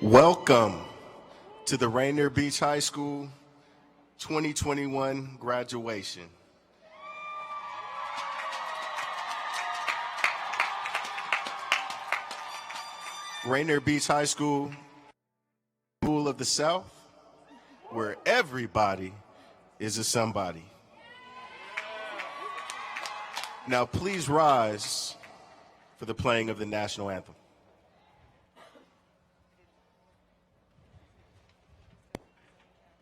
Welcome to the Rainier Beach High School 2021 graduation. Rainier Beach High School, School of the South, where everybody is a somebody. Now please rise for the playing of the national anthem.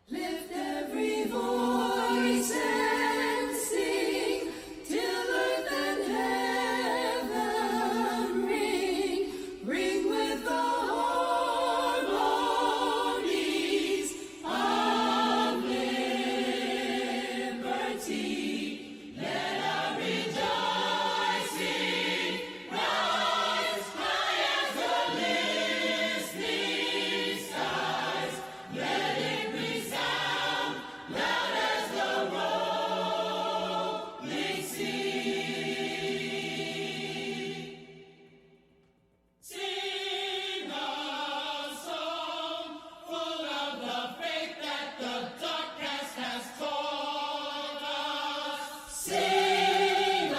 Lift every voice and sing till earth and heaven ring. Ring with the harmonies of liberty. Let our rejoicing rise high as the listening skies. Let it resound loud as the rolling sea. Sing a song full of the faith that the dark past has taught us. Sing a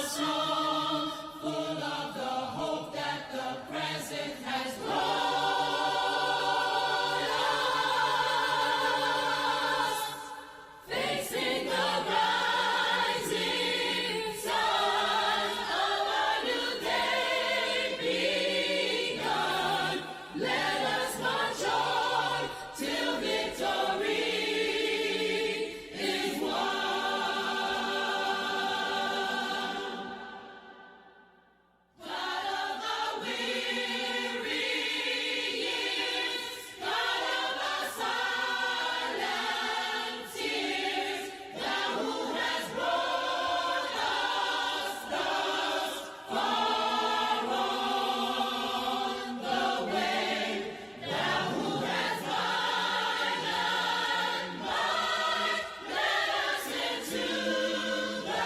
song full of the hope that the present has brought us. Facing the rising sun of a new day begun. Let us march on till victory is won. God of the weary years, God of the silent tears, Thou who has brought us thus far on the way, Thou who has light and might, let us into the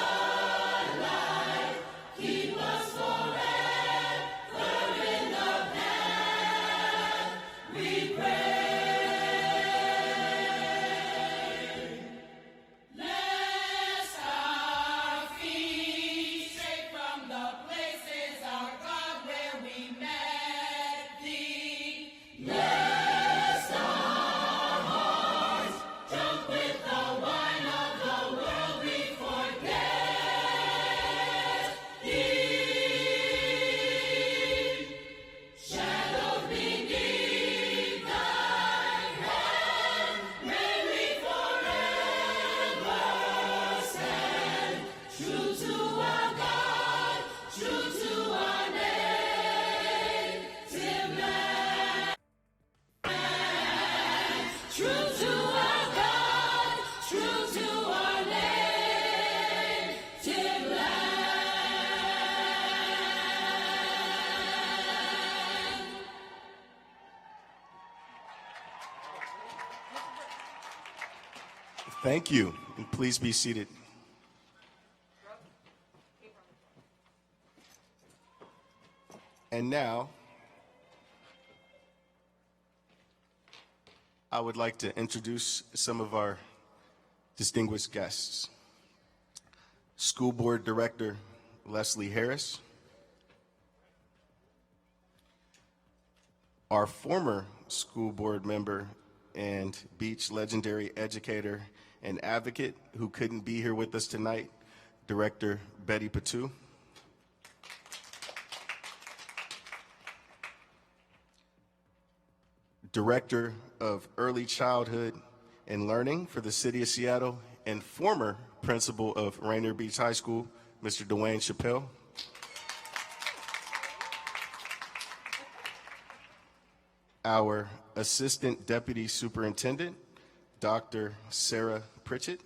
light. Keep us forever in the path we pray. Lest our feet stray from the places, our God, where we met Thee. Lest our hearts, drunk with the wine of the world, we forget Thee. Shadowed beneath Thy hand, may we forever stand, true to our God, true to our native land. True to our God, true to our native land. Thank you, and please be seated. And now, I would like to introduce some of our distinguished guests. School Board Director Leslie Harris, our former school board member and Beach legendary educator and advocate who couldn't be here with us tonight, Director Betty Patu. Director of Early Childhood and Learning for the City of Seattle and former principal of Rainier Beach High School, Mr. Dwayne Chappelle. Our Assistant Deputy Superintendent, Dr. Sarah Pritchett.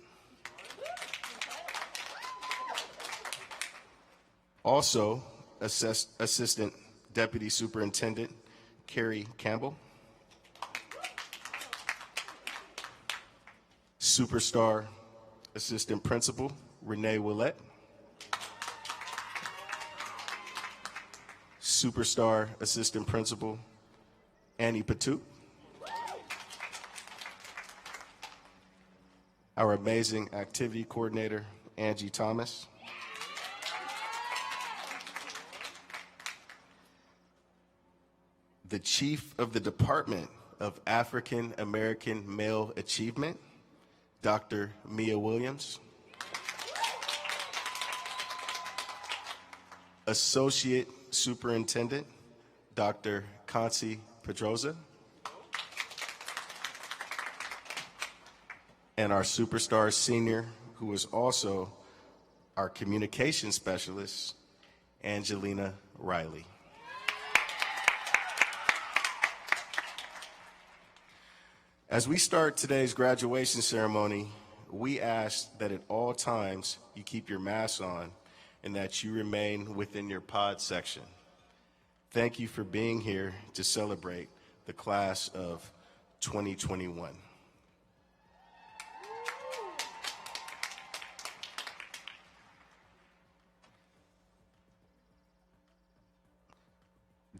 Also, Assistant Deputy Superintendent, Carrie Campbell. Superstar Assistant Principal, Renee Willett. Superstar Assistant Principal, Annie Patu. Our amazing activity coordinator, Angie Thomas. The Chief of the Department of African American Male Achievement, Dr. Mia Williams. Associate Superintendent, Dr. Kansi Pedroza. And our superstar senior, who is also our communication specialist, Angelina Riley. As we start today's graduation ceremony, we ask that at all times you keep your mask on and that you remain within your pod section. Thank you for being here to celebrate the class of 2021.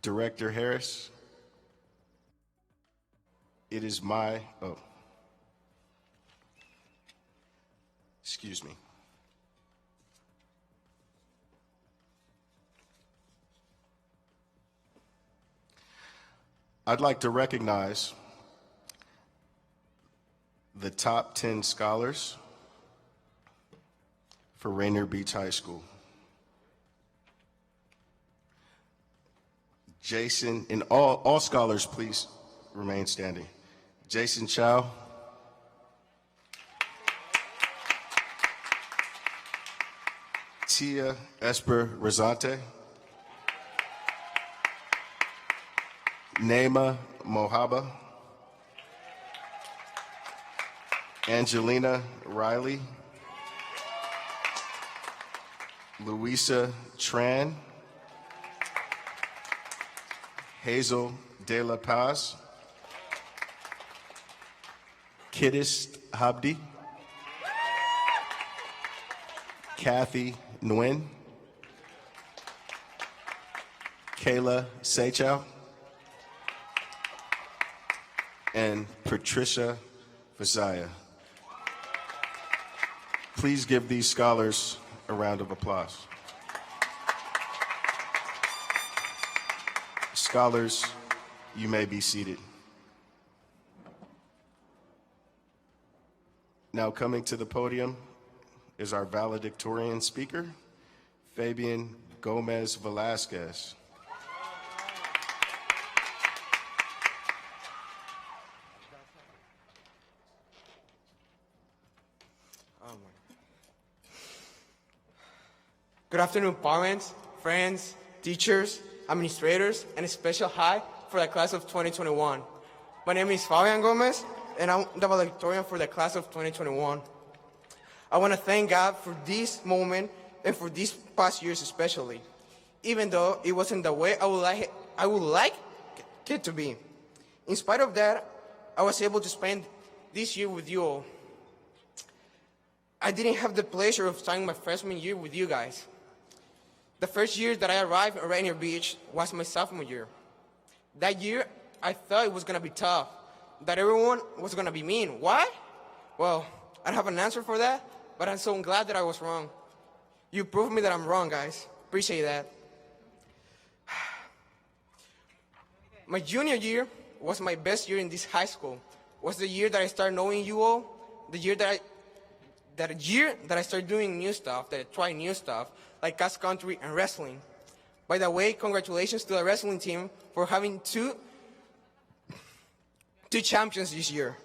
Director Harris, it is my, excuse me. I'd like to recognize the top 10 scholars for Rainier Beach High School. Jason, and all scholars, please remain standing. Jason Chow. Tia Esper Rosante. Naima Mohaba. Angelina Riley. Louisa Tran. Hazel De La Paz. Kiddist Habdi. Kathy Nguyen. Kayla Seychow. And Patricia Vazaya. Please give these scholars a round of applause. Scholars, you may be seated. Now coming to the podium is our valedictorian speaker, Fabian Gomez Velasquez. Good afternoon, parents, friends, teachers, administrators, and a special hi for the class of 2021. My name is Fabian Gomez, and I'm the valedictorian for the class of 2021. I want to thank God for this moment and for these past years especially, even though it wasn't the way I would like it to be. In spite of that, I was able to spend this year with you all. I didn't have the pleasure of starting my freshman year with you guys. The first year that I arrived at Rainier Beach was my sophomore year. That year, I thought it was going to be tough, that everyone was going to be mean. Why? Well, I don't have an answer for that, but I'm so glad that I was wrong. You proved me that I'm wrong, guys. Appreciate that. My junior year was my best year in this high school. Was the year that I started knowing you all, the year that I started doing new stuff, that I tried new stuff, like cross country and wrestling. By the way, congratulations to the wrestling team for having two champions this year.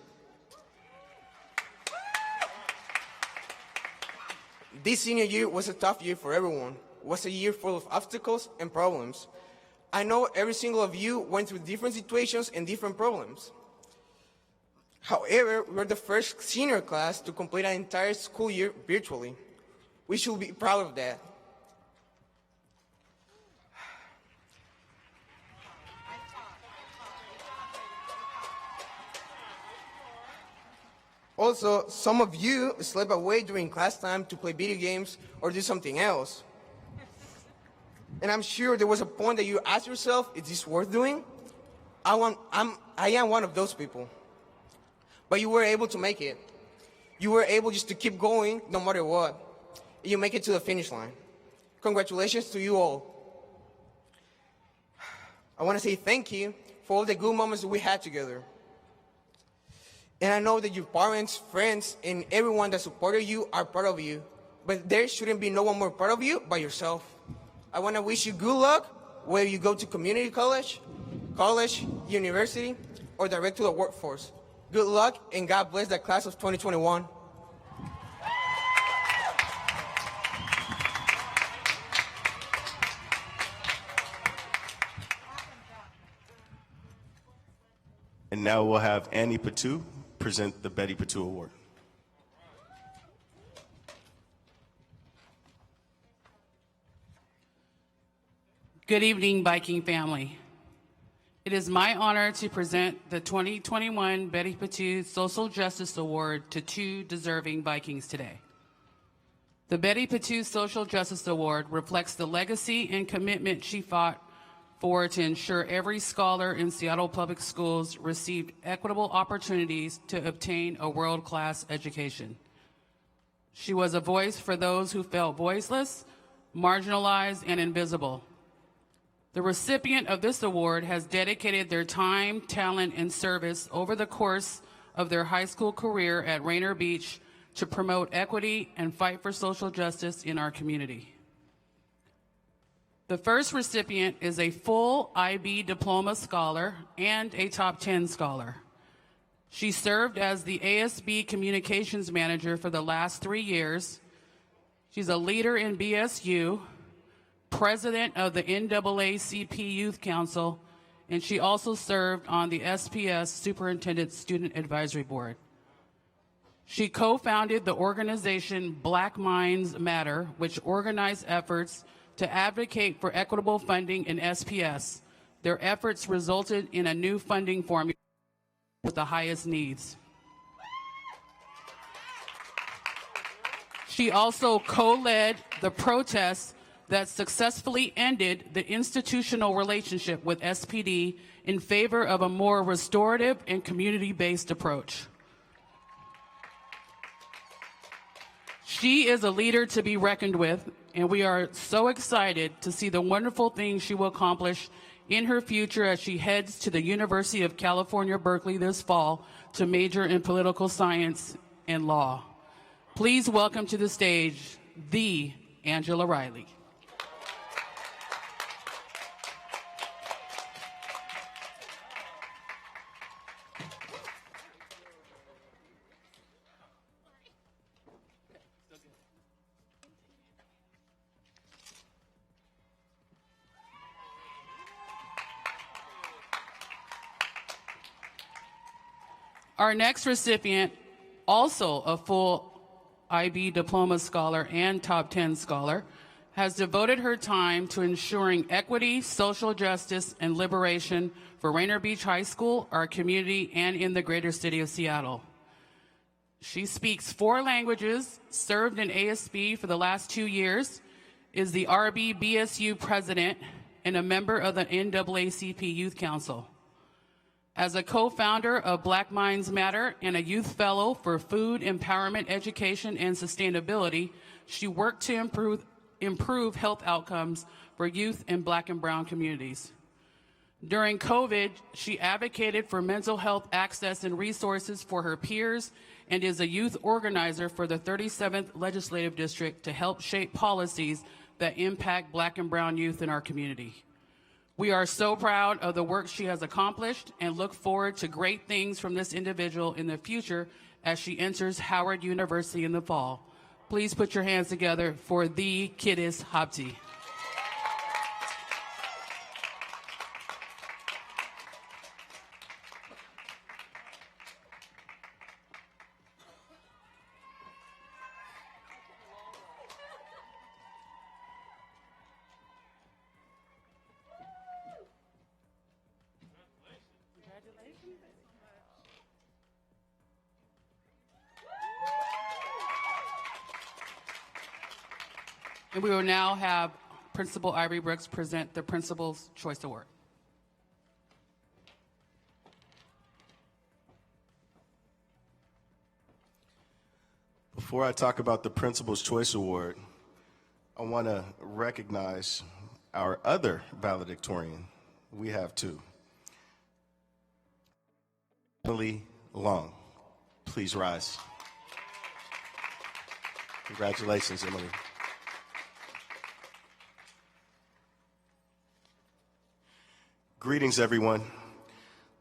This senior year was a tough year for everyone. It was a year full of obstacles and problems. I know every single of you went through different situations and different problems. However, we're the first senior class to complete an entire school year virtually. We should be proud of that. Also, some of you slept away during class time to play video games or do something else. And I'm sure there was a point that you asked yourself, is this worth doing? I am one of those people. But you were able to make it. You were able just to keep going no matter what. You make it to the finish line. Congratulations to you all. I want to say thank you for all the good moments we had together. And I know that your parents, friends, and everyone that supported you are proud of you. But there shouldn't be no one more proud of you but yourself. I want to wish you good luck whether you go to community college, university, or direct to the workforce. Good luck, and God bless the class of 2021. And now we'll have Annie Patu present the Betty Patu Award. Good evening, Viking family. It is my honor to present the 2021 Betty Patu Social Justice Award to two deserving Vikings today. The Betty Patu Social Justice Award reflects the legacy and commitment she fought for to ensure every scholar in Seattle Public Schools received equitable opportunities to obtain a world-class education. She was a voice for those who felt voiceless, marginalized, and invisible. The recipient of this award has dedicated their time, talent, and service over the course of their high school career at Rainier Beach to promote equity and fight for social justice in our community. The first recipient is a full IB diploma scholar and a top 10 scholar. She served as the ASB communications manager for the last 3 years. She's a leader in BSU, president of the NAACP Youth Council, and she also served on the SPS Superintendent Student Advisory Board. She co-founded the organization Black Minds Matter, which organized efforts to advocate for equitable funding in SPS. Their efforts resulted in a new funding formula with the highest needs. She also co-led the protests that successfully ended the institutional relationship with SPD in favor of a more restorative and community-based approach. She is a leader to be reckoned with, and we are so excited to see the wonderful things she will accomplish in her future as she heads to the University of California, Berkeley this fall to major in political science and law. Please welcome to the stage, the Angela Riley. Our next recipient, also a full IB diploma scholar and top 10 scholar, has devoted her time to ensuring equity, social justice, and liberation for Rainier Beach High School, our community, and in the greater city of Seattle. She speaks 4 languages, served in ASB for the last 2 years, is the RB-BSU president, and a member of the NAACP Youth Council. As a co-founder of Black Minds Matter and a youth fellow for food, empowerment, education, and sustainability, she worked to improve health outcomes for youth in Black and brown communities. During COVID, she advocated for mental health access and resources for her peers and is a youth organizer for the 37th Legislative District to help shape policies that impact Black and brown youth in our community. We are so proud of the work she has accomplished and look forward to great things from this individual in the future as she enters Howard University in the fall. Please put your hands together for the Kiddis Habti. And we will now have Principal Ivory Brooks present the Principal's Choice Award. Before I talk about the Principal's Choice Award, I want to recognize our other valedictorian. We have two. Emily Long, please rise. Congratulations, Emily. Greetings, everyone.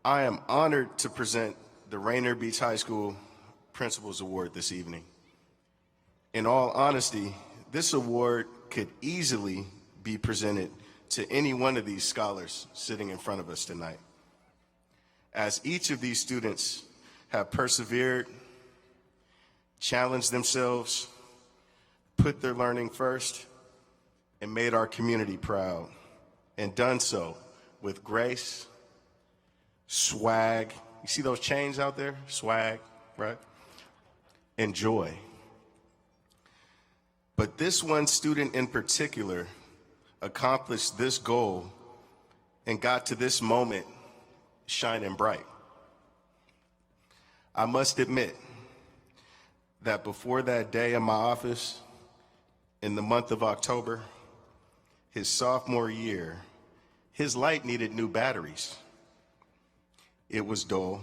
I am honored to present the Rainier Beach High School Principal's Award this evening. In all honesty, this award could easily be presented to any one of these scholars sitting in front of us tonight, as each of these students have persevered, challenged themselves, put their learning first, and made our community proud, and done so with grace, swag. You see those chains out there? Swag, right? And joy. But this one student in particular accomplished this goal and got to this moment shining bright. I must admit that before that day in my office, in the month of October, his sophomore year, his light needed new batteries. It was dull,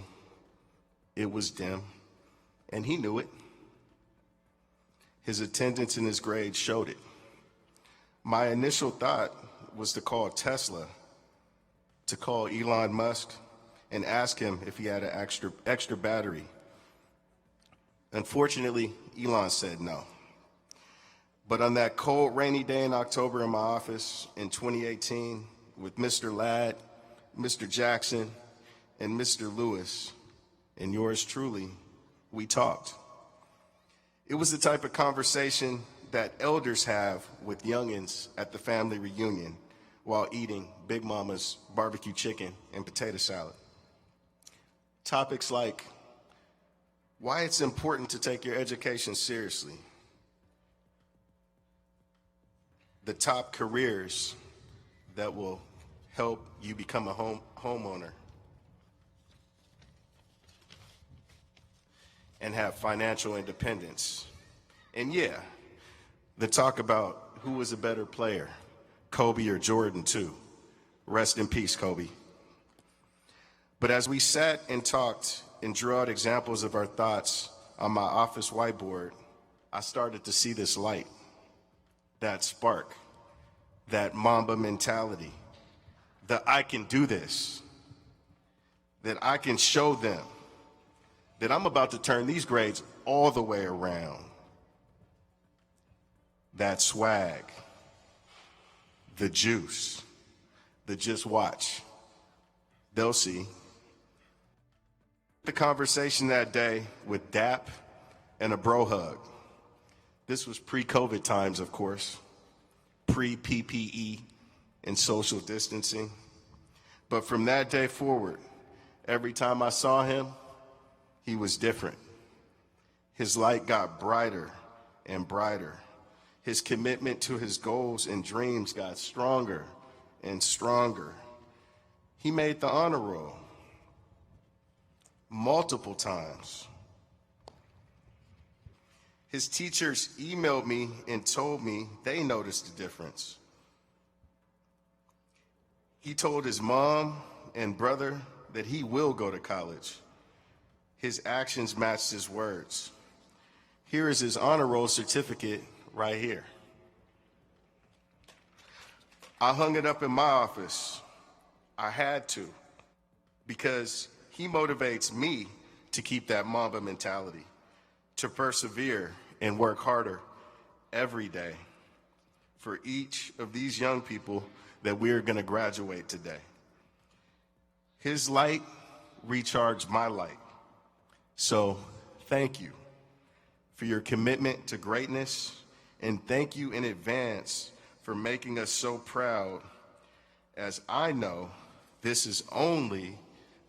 it was dim, and he knew it. His attendance and his grades showed it. My initial thought was to call Tesla, to call Elon Musk, and ask him if he had an extra battery. Unfortunately, Elon said no. But on that cold, rainy day in October in my office in 2018, with Mr. Ladd, Mr. Jackson, and Mr. Lewis, and yours truly, we talked. It was the type of conversation that elders have with youngins at the family reunion while eating Big Mama's barbecue chicken and potato salad. Topics like why it's important to take your education seriously, the top careers that will help you become a homeowner, and have financial independence. And yeah, the talk about who was a better player, Kobe or Jordan too. Rest in peace, Kobe. But as we sat and talked and drew out examples of our thoughts on my office whiteboard, I started to see this light, that spark, that Mamba mentality, that I can do this, that I can show them that I'm about to turn these grades all the way around. That swag, the juice, the just watch. They'll see. The conversation that day with DAP and a bro hug. This was pre-COVID times, of course, pre-PPE and social distancing. But from that day forward, every time I saw him, he was different. His light got brighter and brighter. His commitment to his goals and dreams got stronger and stronger. He made the honor roll multiple times. His teachers emailed me and told me they noticed the difference. He told his mom and brother that he will go to college. His actions matched his words. Here is his honor roll certificate right here. I hung it up in my office. I had to, because he motivates me to keep that Mamba mentality, to persevere and work harder every day for each of these young people that we're going to graduate today. His light recharged my light. So thank you for your commitment to greatness, and thank you in advance for making us so proud, as I know this is only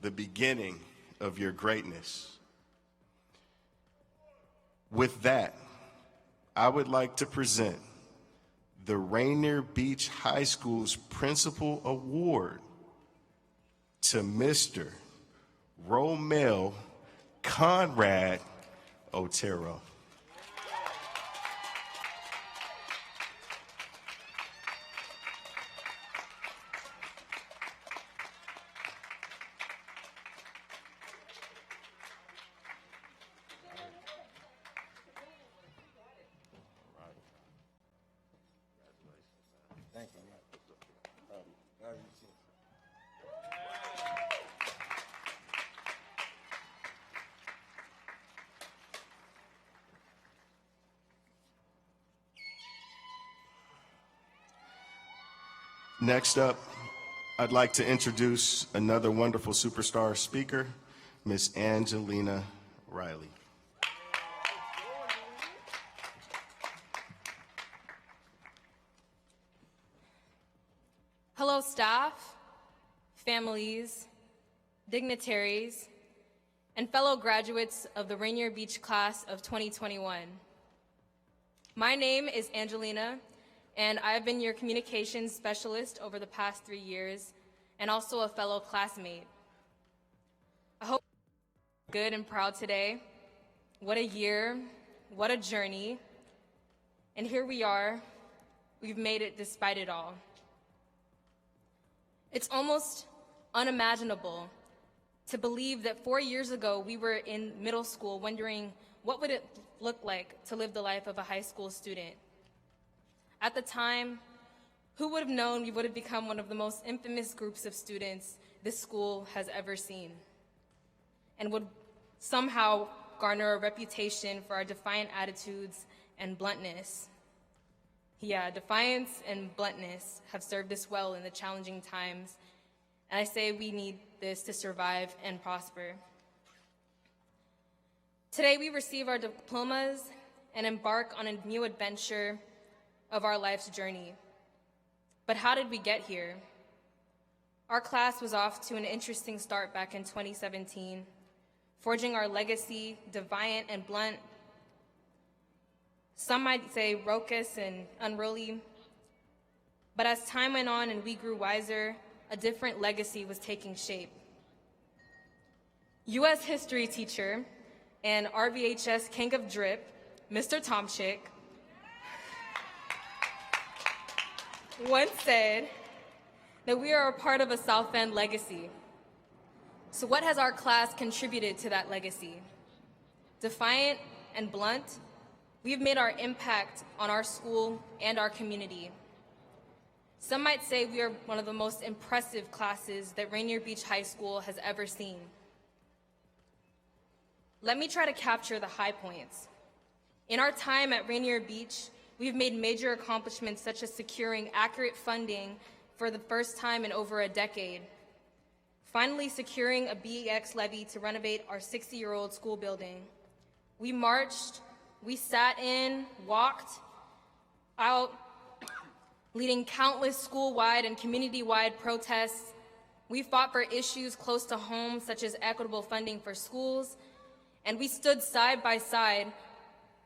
the beginning of your greatness. With that, I would like to present the Rainier Beach High School's Principal Award to Mr. Romel Conrad Otero. Next up, I'd like to introduce another wonderful superstar speaker, Miss Angelina Riley. Hello, staff, families, dignitaries, and fellow graduates of the Rainier Beach class of 2021. My name is Angelina, and I've been your communications specialist over the past 3 years, and also a fellow classmate. I hope you're good and proud today. What a year, what a journey, and here we are. We've made it despite it all. It's almost unimaginable to believe that 4 years ago we were in middle school wondering what would it look like to live the life of a high school student. At the time, who would have known we would have become one of the most infamous groups of students this school has ever seen, and would somehow garner a reputation for our defiant attitudes and bluntness. Yeah, defiance and bluntness have served us well in the challenging times, and I say we need this to survive and prosper. Today we receive our diplomas and embark on a new adventure of our life's journey. But how did we get here? Our class was off to an interesting start back in 2017, forging our legacy, defiant and blunt. Some might say raucous and unruly. But as time went on and we grew wiser, a different legacy was taking shape. U.S. history teacher and RVHS King of Drip, Mr. Tomchick, once said that we are a part of a South End legacy. So what has our class contributed to that legacy? Defiant and blunt, we've made our impact on our school and our community. Some might say we are one of the most impressive classes that Rainier Beach High School has ever seen. Let me try to capture the high points. In our time at Rainier Beach, we've made major accomplishments such as securing accurate funding for the first time in over a decade, finally securing a BEX levy to renovate our 60-year-old school building. We marched, we sat in, walked out, leading countless school-wide and community-wide protests. We fought for issues close to home, such as equitable funding for schools, and we stood side by side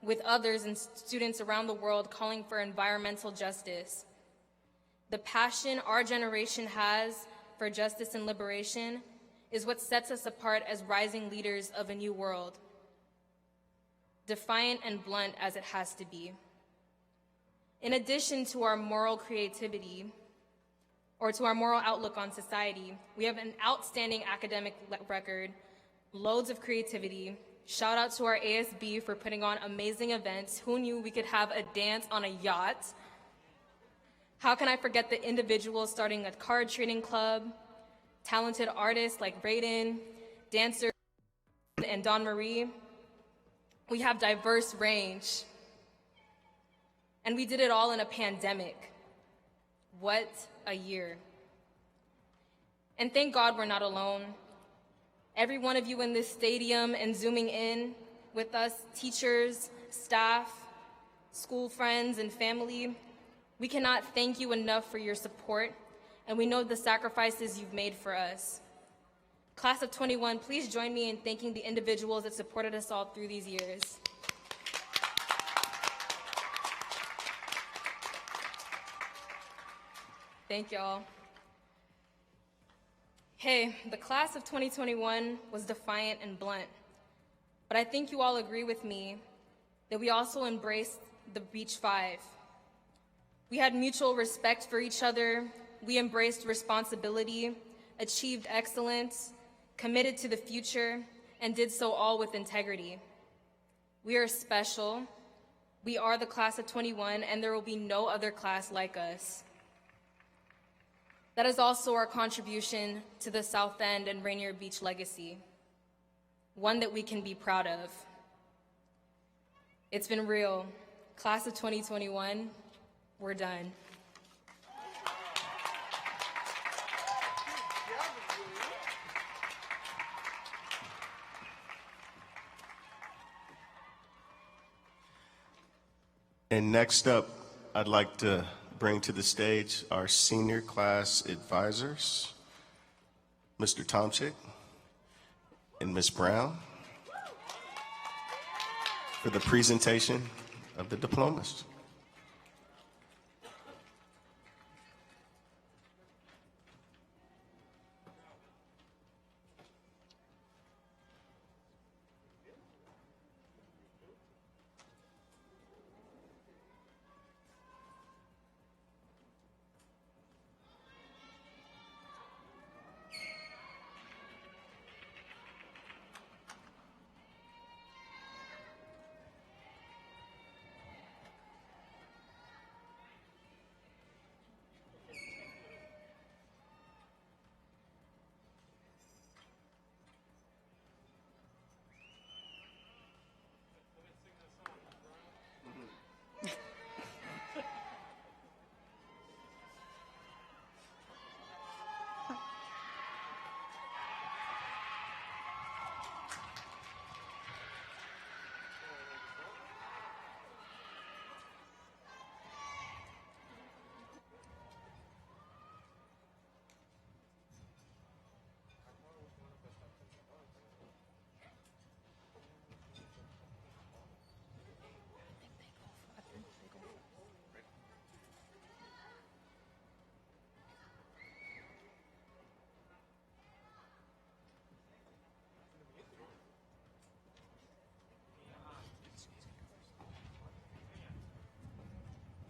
with others and students around the world calling for environmental justice. The passion our generation has for justice and liberation is what sets us apart as rising leaders of a new world. Defiant and blunt as it has to be. In addition to our moral creativity, or to our moral outlook on society, we have an outstanding academic record, loads of creativity. Shout out to our ASB for putting on amazing events. Who knew we could have a dance on a yacht? How can I forget the individuals starting a card trading club, talented artists like Raiden, dancers, and Dawn Marie? We have diverse range. And we did it all in a pandemic. What a year. And thank God we're not alone. Every one of you in this stadium and zooming in with us, teachers, staff, school friends, and family, we cannot thank you enough for your support, and we know the sacrifices you've made for us. Class of 21, please join me in thanking the individuals that supported us all through these years. Thank y'all. Hey, the class of 2021 was defiant and blunt, but I think you all agree with me that we also embraced the Beach Five. We had mutual respect for each other, we embraced responsibility, achieved excellence, committed to the future, and did so all with integrity. We are special, we are the class of 21, and there will be no other class like us. That is also our contribution to the South End and Rainier Beach legacy, one that we can be proud of. It's been real. Class of 2021, we're done. And next up, I'd like to bring to the stage our senior class advisors, Mr. Tomczyk and Ms. Brown, for the presentation of the diplomas.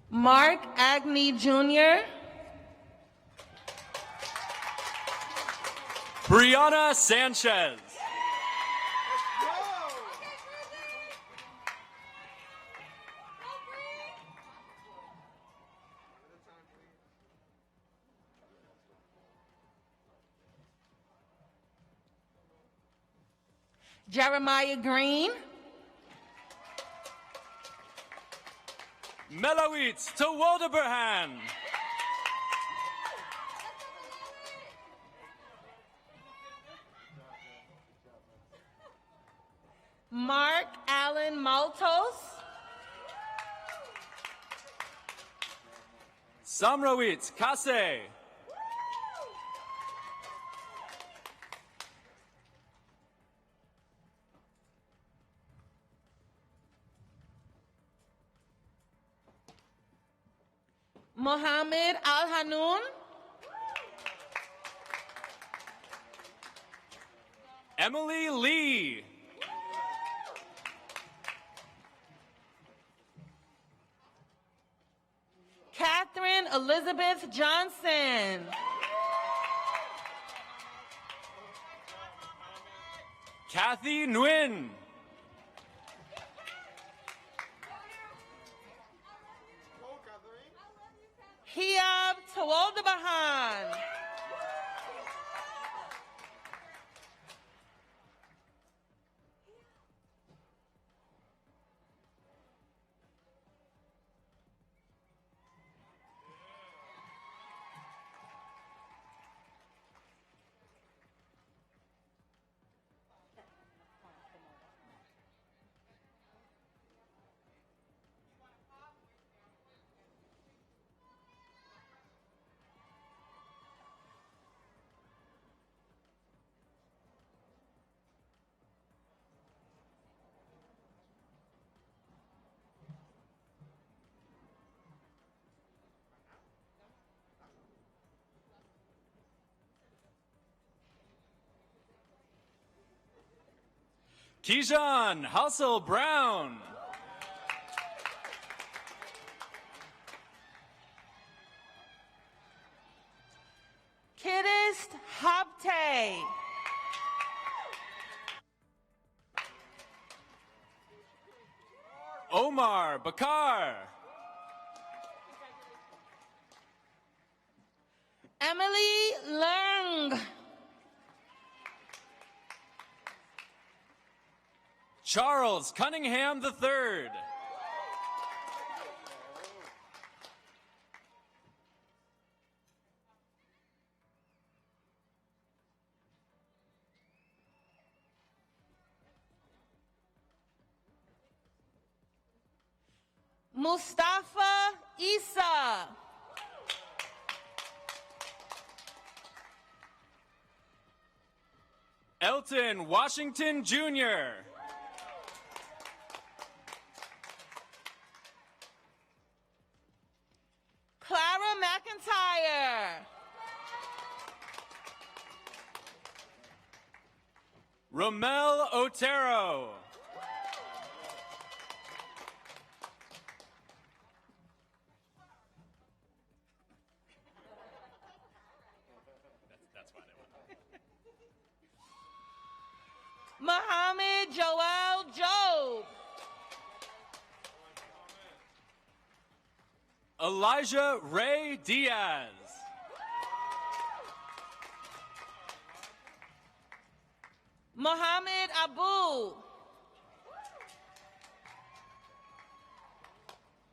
Mark Agnew Jr., Brianna Sanchez. Jeremiah Green, Melowitz to Wildeberhan. Mark Allen Maltos, Samrawitz Kase. Mohammed Al Hanoun, Emily Lee. Catherine Elizabeth Johnson, Kathy Nguyen. Hiab Tawaldabahan, Keyshawn Hustle Brown. Kiddist Habte, Omar Bakar. Emily Leung. Charles Cunningham III. Mustafa Isa. Elton Washington Jr. Clara McIntyre. Romel Otero. Muhammad Joel Job. Elijah Ray Diaz. Muhammad Abu.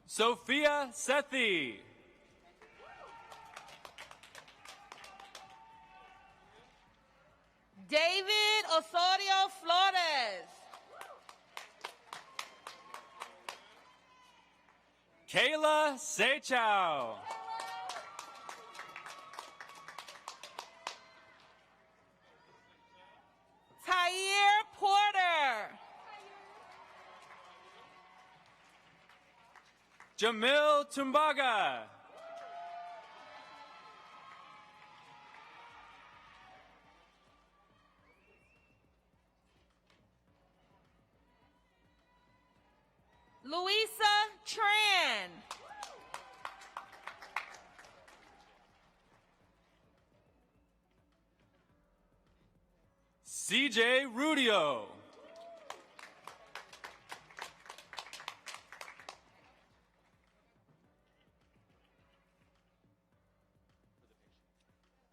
Sophia Sethi. David Osorio Flores. Kayla Seychow. Tyre Porter. Jamil Tumbaga. Louisa Tran. CJ Rudio.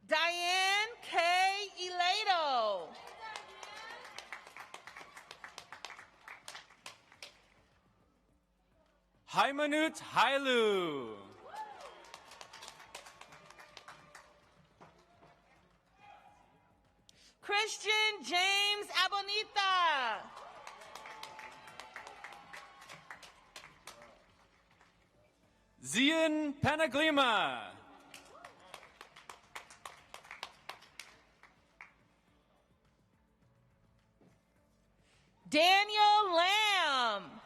Diane K. Elato. Haimanut Hailu. Christian James Abonita. Zian Panaglima. Daniel Lamb.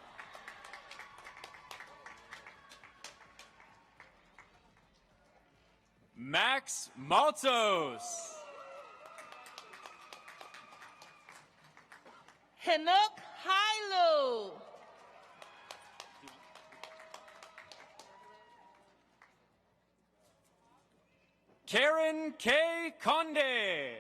Max Maltos. Hinook Hailu. Karen K. Conde.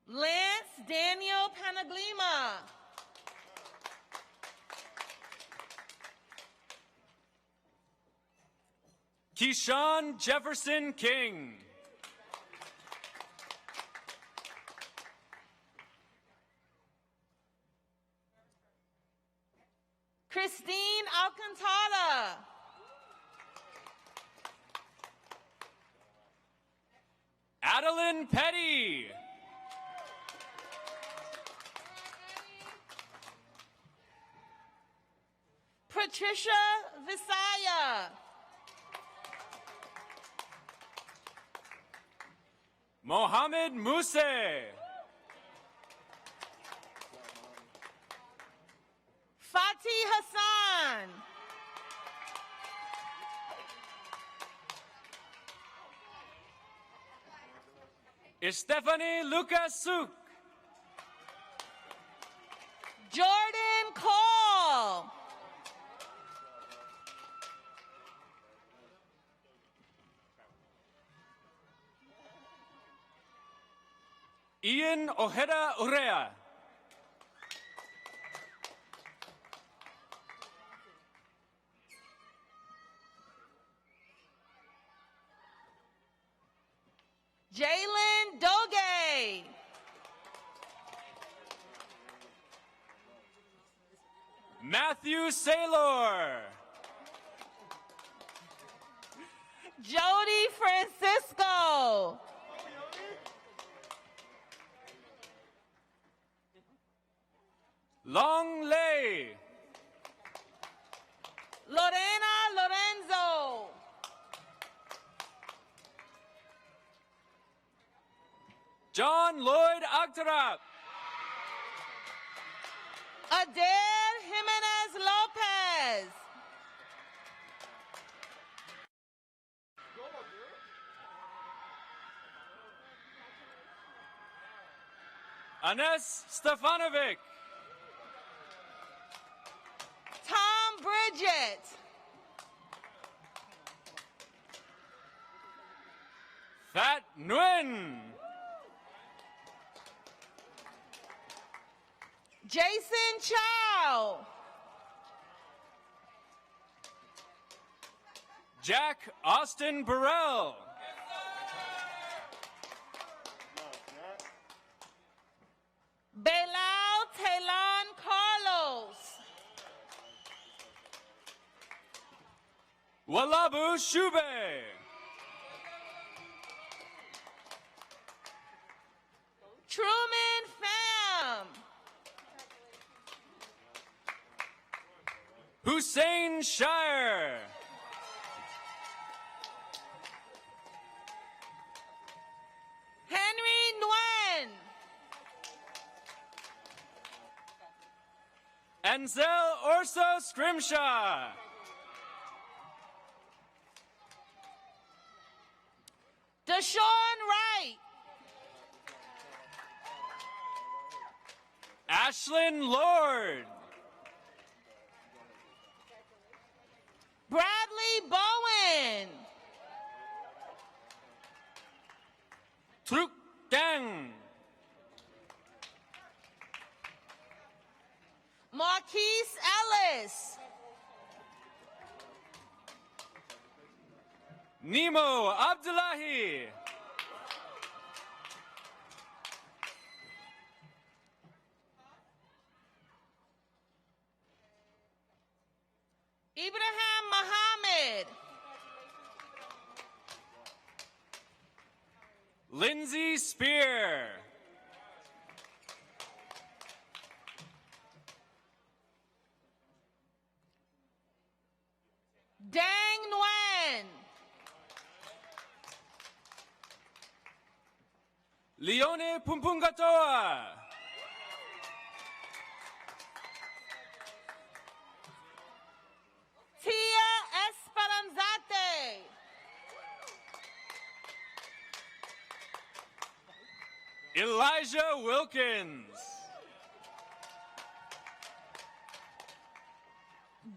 Lance Daniel Panaglima. Keyshawn Jefferson King. Christine Alcantara. Adeline Petty. Patricia Visaya. Mohammed Muse. Fatih Hassan. Stephanie Lucas Suk. Jordan Cole. Ian Ojeda Urea. Jalen Doge. Matthew Saylor. Jody Francisco. Long Lei. Lorena Lorenzo. John Lloyd Agtarap. Adair Jimenez Lopez. Anes Stefanovic. Tom Bridget. Fat Nguyen. Jason Chow. Jack Austin Burrell. Belal Taylon Carlos. Walabu Shube. Truman Pham. Hussein Shire. Henry Nguyen. Ansel Orso Scrimshaw. Deshaun Wright. Ashlyn Lord. Bradley Bowen. Truk Dang. Marquise Ellis. Nemo Abdullahi. Ibrahim Muhammad. Lindsay Spear. Dang Nguyen. Leone Pumpungatoa. Tia Esperanzate. Elijah Wilkins.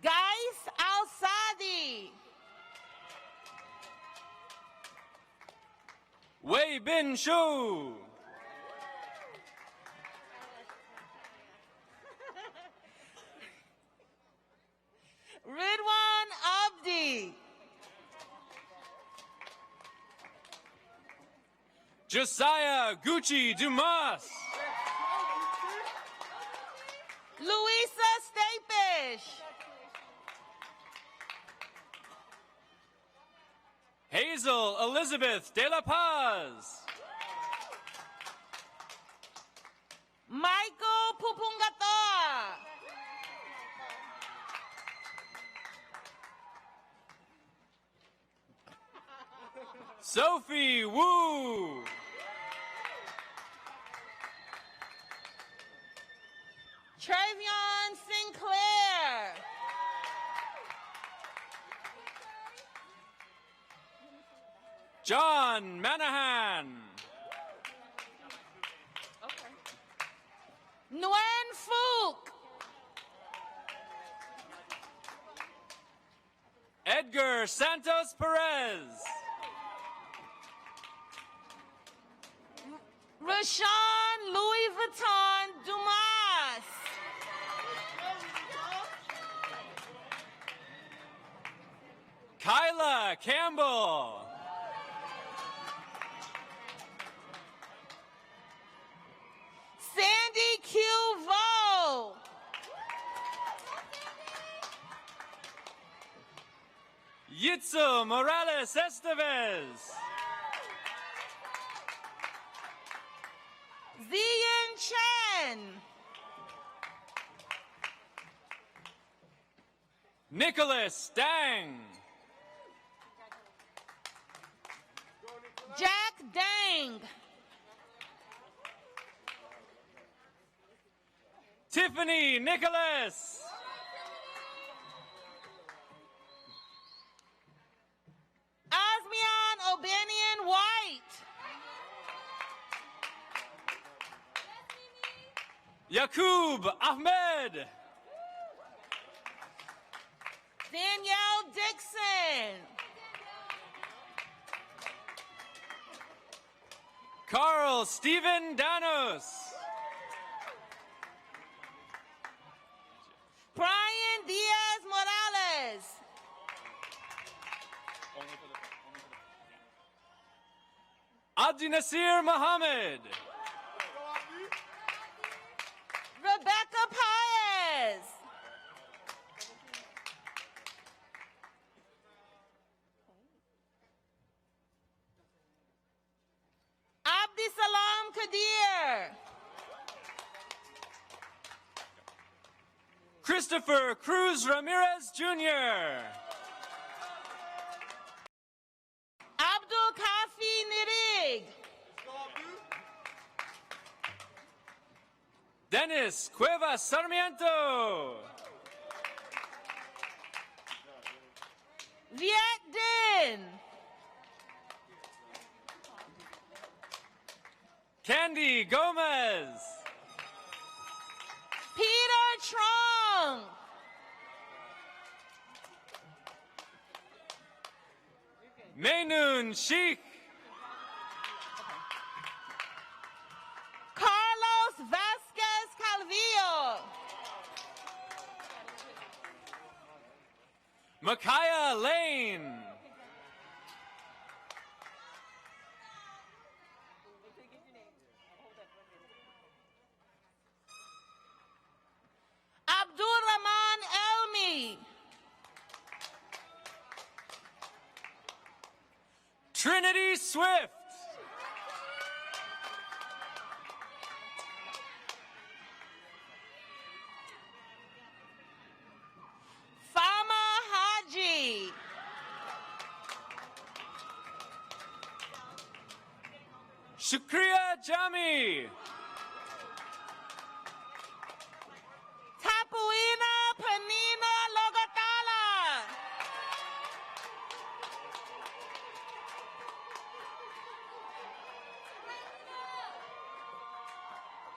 Gais Al-Sadi. Wei Bin Shu. Ridwan Abdi. Josiah Gucci Dumas. Luisa Stapish. Hazel Elizabeth De La Paz. Michael Pupungatoa. Sophie Wu. Travion Sinclair. John Manahan. Nguyen Phuc. Edgar Santos Perez. Rashawn Louis Vuitton Dumas. Kyla Campbell. Yitzel Morales Estevez. Ziyin Chen. Nicholas Dang. Jack Dang. Tiffany Nicholas. Asmian Obenian White. Yakub Ahmed. Danielle Dixon. Carl Stephen Danos. Brian Diaz Morales. Abdi Nasir Mohammed. Rebecca Paez. Abdisalam Kadir. Christopher Cruz Ramirez Jr. Abdul Kafi Nirig. Dennis Cuevas Sarmiento. Viet Din. Candy Gomez. Peter Trong. Mainun Sheikh. Carlos Vasquez Calvillo. Micaiah Lane. Abdul Rahman Elmi. Trinity Swift. Fama Haji. Shukriya Jami. Tapuina Panina Logatala.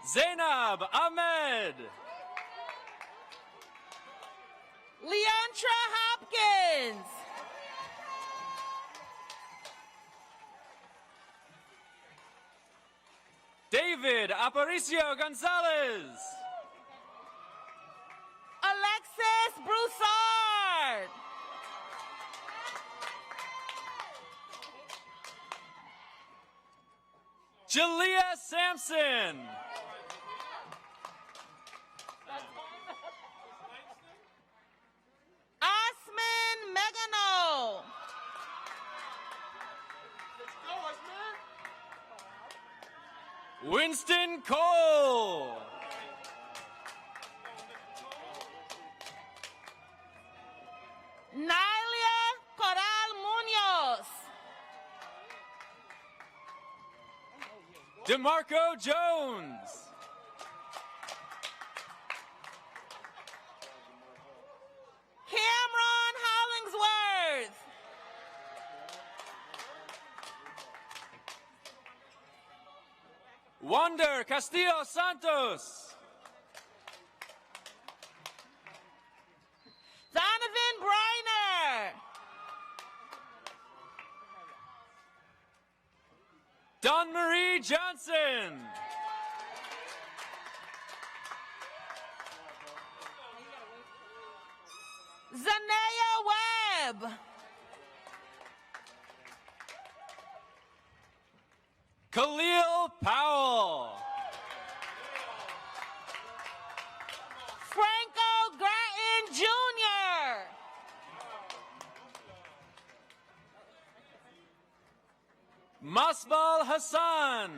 Zainab Ahmed. Leontra Hopkins. David Aparicio Gonzalez. Alexis Broussard. Jalea Sampson. Osman Megano. Winston Cole. Nylia Coral Munoz. DeMarco Jones. Cameron Hollingsworth. Wander Castillo Santos. Donovan Briner. Don Marie Johnson. Zanaya Webb. Khalil Powell. Franco Grattan Jr. Masbal Hassan.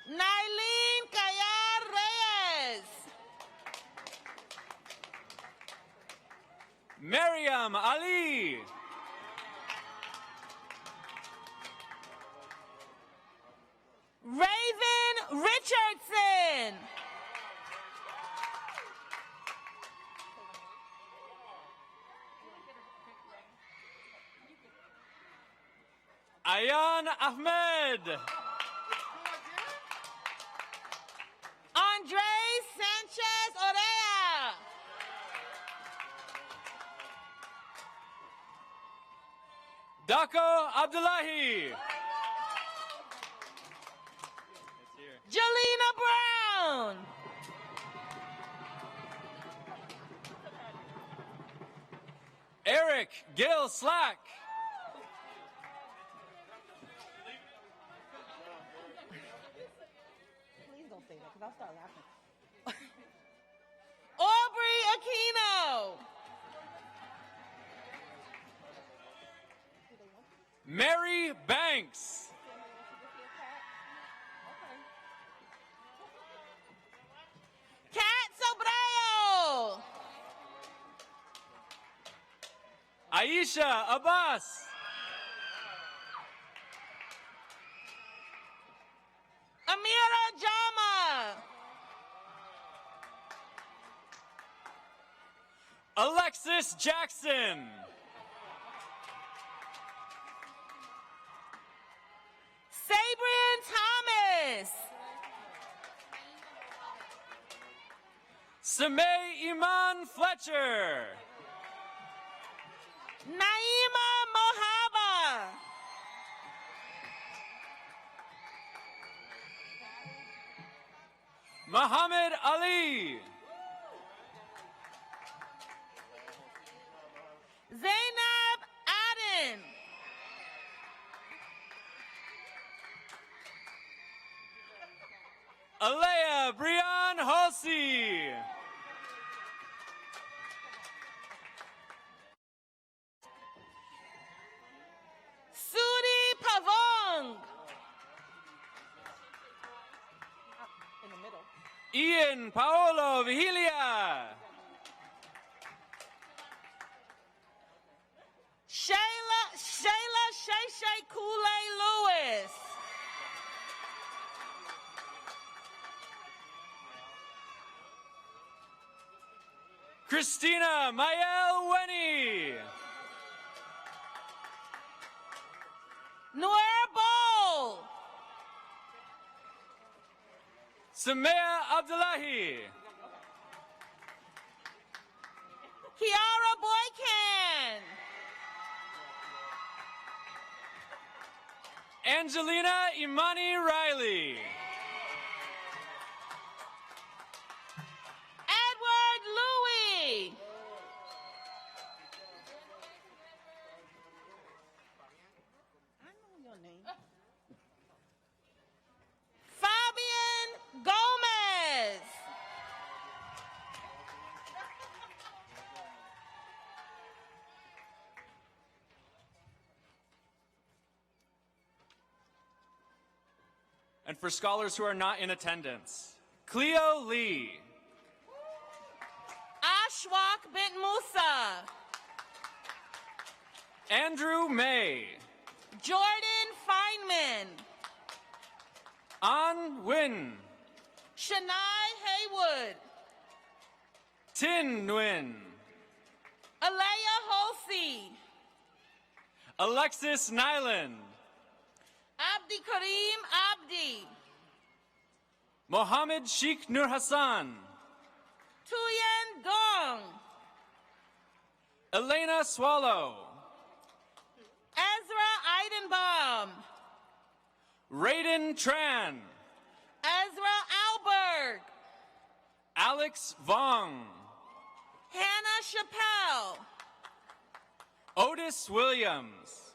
Nailin Kayar Reyes. Mariam Ali. Raven Richardson. Ayan Ahmed. Andres Sanchez Orea. Dako Abdullahi. Jelena Brown. Eric Gil Slack. Please don't say that because I'll start laughing. Aubrey Aquino. Mary Banks. Kat Sobreo. Aisha Abbas. Amira Jama. Alexis Jackson. Sabrian Thomas. Samay Iman Fletcher. Naima Mohaba. Muhammad Ali. Zainab Aden. Alea Brian Halsey. Sudi Pavong. In the middle. Ian Paolo Vigilia. Shayla Shay Shay Kool-Aid Lewis. Christina Mayel Wenny. Noir Bowl. Samaya Abdullahi. Kiara Boykan. Angelina Imani Riley. Edward Louis. I know your name. Fabian Gomez. And for scholars who are not in attendance, Cleo Lee. Ashwak Bint Musa. Andrew May. Jordan Feynman. An Nguyen. Shania Haywood. Tin Nguyen. Alea Holsey. Alexis Nyland. Abdi Karim Abdi. Mohammed Sheikh Nur Hassan. Tuyen Dong. Elena Swallow. Ezra Eidenbaum. Raiden Tran. Ezra Alberg. Alex Vong. Hannah Chappelle. Otis Williams.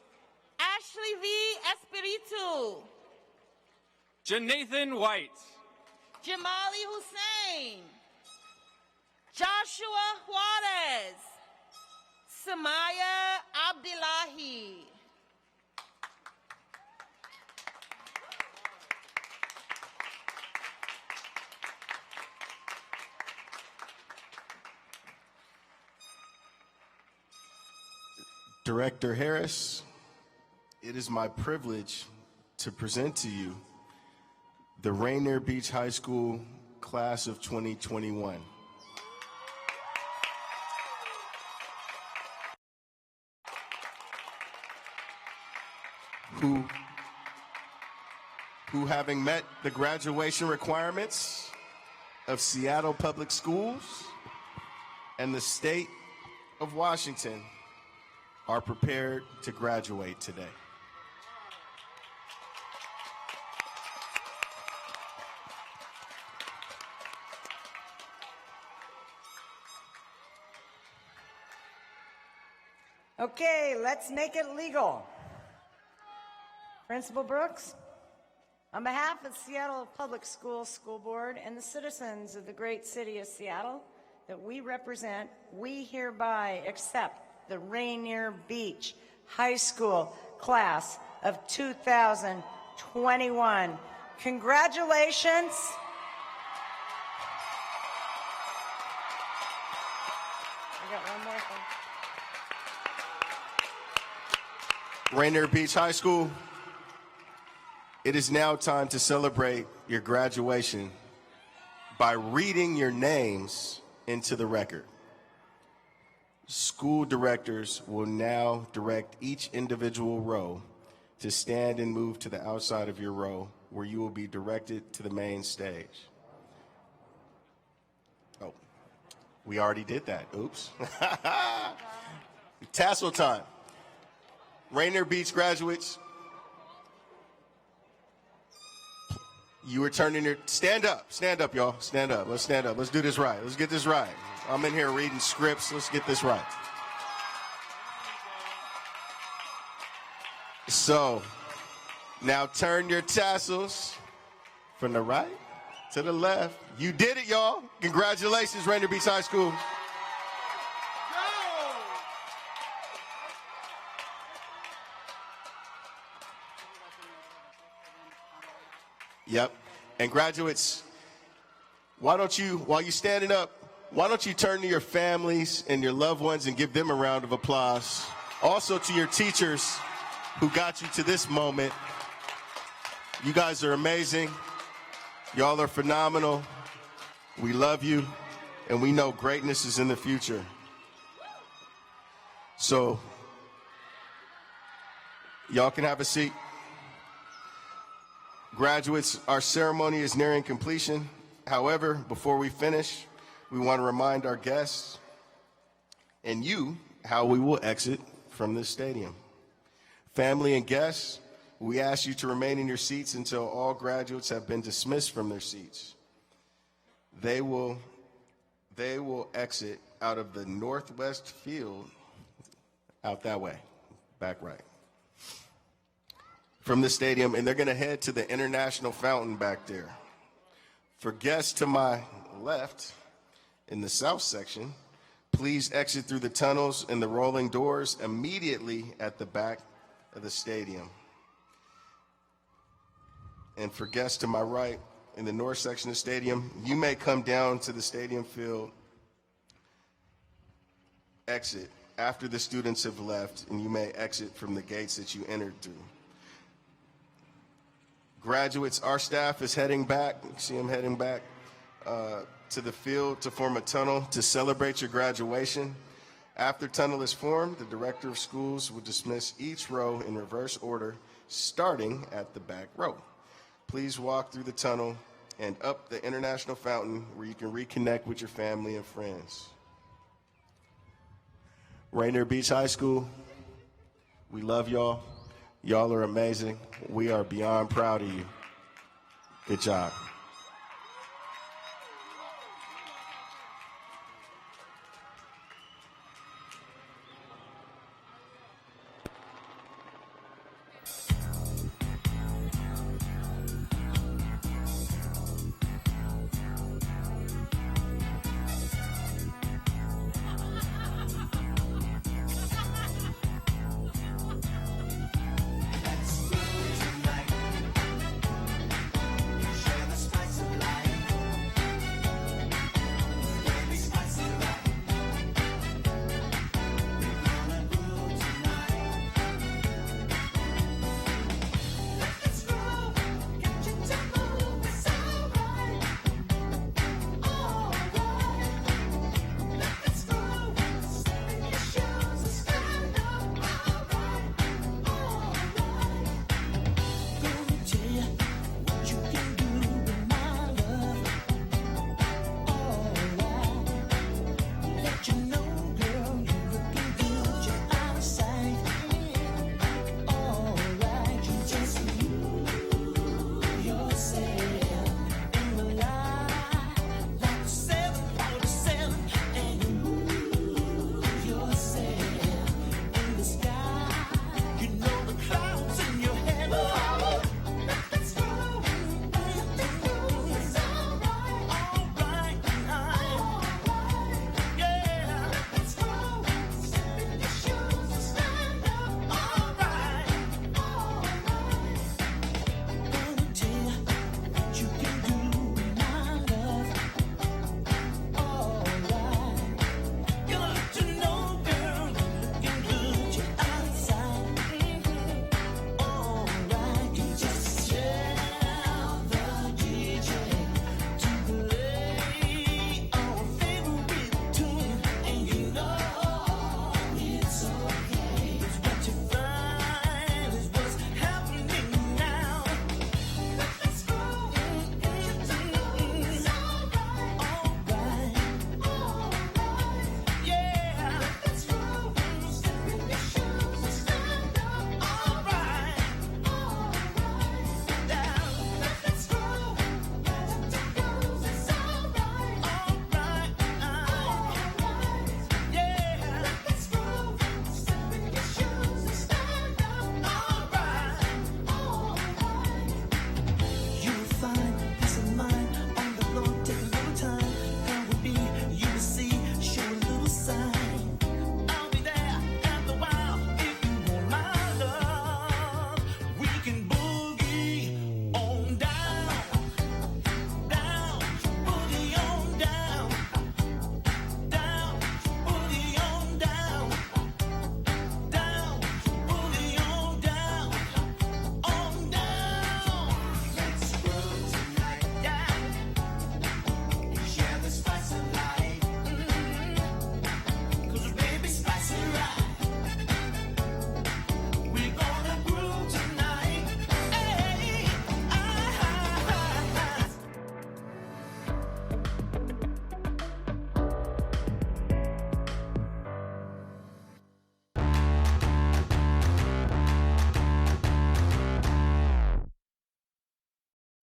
Ashley V. Espiritu. Jonathan White. Jamali Hussein. Joshua Juarez. Samaya Abdullahi. Director Harris, it is my privilege to present to you the Rainier Beach High School class of 2021. Who having met the graduation requirements of Seattle Public Schools and the state of Washington, are prepared to graduate today. Okay, let's make it legal. Principal Brooks, on behalf of Seattle Public Schools School Board and the citizens of the great city of Seattle that we represent, we hereby accept the Rainier Beach High School class of 2021. Congratulations. I got one more thing. Rainier Beach High School, it is now time to celebrate your graduation by reading your names into the record. School directors will now direct each individual row to stand and move to the outside of your row, where you will be directed to the main stage. Oh, we already did that. Oops. Tassel time. Rainier Beach graduates, you are turning your, stand up, y'all, stand up, let's stand up, let's do this right, let's get this right. I'm in here reading scripts, let's get this right. So, now turn your tassels from the right to the left. You did it, y'all. Congratulations, Rainier Beach High School. Yep. And graduates, why don't you, while you're standing up, why don't you turn to your families and your loved ones and give them a round of applause. Also to your teachers who got you to this moment. You guys are amazing. Y'all are phenomenal. We love you, and we know greatness is in the future. So, y'all can have a seat. Graduates, our ceremony is nearing completion. However, before we finish, we want to remind our guests and you how we will exit from this stadium. Family and guests, we ask you to remain in your seats until all graduates have been dismissed from their seats. They will exit out of the northwest field, out that way, back right, from the stadium, and they're going to head to the International Fountain back there. For guests to my left, in the south section, please exit through the tunnels and the rolling doors immediately at the back of the stadium. And for guests to my right, in the north section of the stadium, you may come down to the stadium field exit after the students have left, and you may exit from the gates that you entered through. Graduates, our staff is heading back, you see them heading back to the field to form a tunnel to celebrate your graduation. After tunnel is formed, the director of schools will dismiss each row in reverse order, starting at the back row. Please walk through the tunnel and up the International Fountain where you can reconnect with your family and friends. Rainier Beach High School, we love y'all. Y'all are amazing. We are beyond proud of you. Good job.